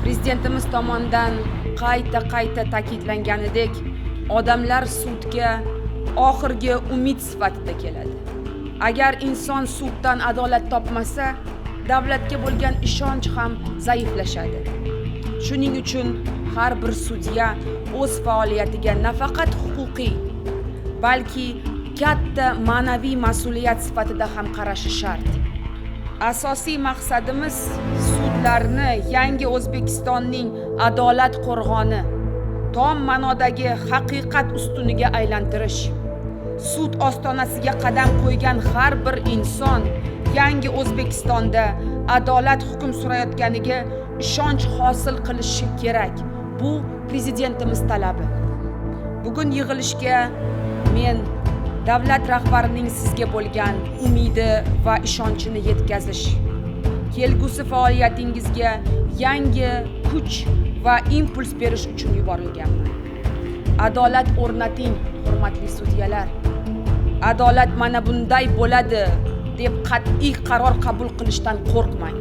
Prezidentimiz tomonidan qayta ta'kidlanganidek, odamlar sudga oxirgi umid sifatida keladi. Agar inson suddan adolat topmasa, davlatga bo'lgan ishonch ham zaiflashadi. Shuning uchun har bir sudya o'z faoliyatiga nafaqat huquqiy, balki katta ma'naviy mas'uliyat sifatida ham qarashi shart. Asosiy maqsadimiz sudlarni yangi O'zbekistonning adolat qo'rg'oni, tom ma'nodagi haqiqat ustuniga aylantirish. Sud ostonasiga qadam qo'ygan har bir inson yangi O'zbekistonda adolat hukm surayotganiga ishonch hosil qilishi kerak. Bu prezidentimiz talabi. Bugun yig'ilishga men davlat rahbarining sizga bo'lgan umidi va ishonchini yetkazish, kelgusi faoliyatingizga yangi kuch va impuls berish uchun yuborilganman. Adolat o'rnating, hurmatli sudyalar. Adolat mana bunday bo'ladi deb qat'iy qaror qabul qilishdan qo'rqmang.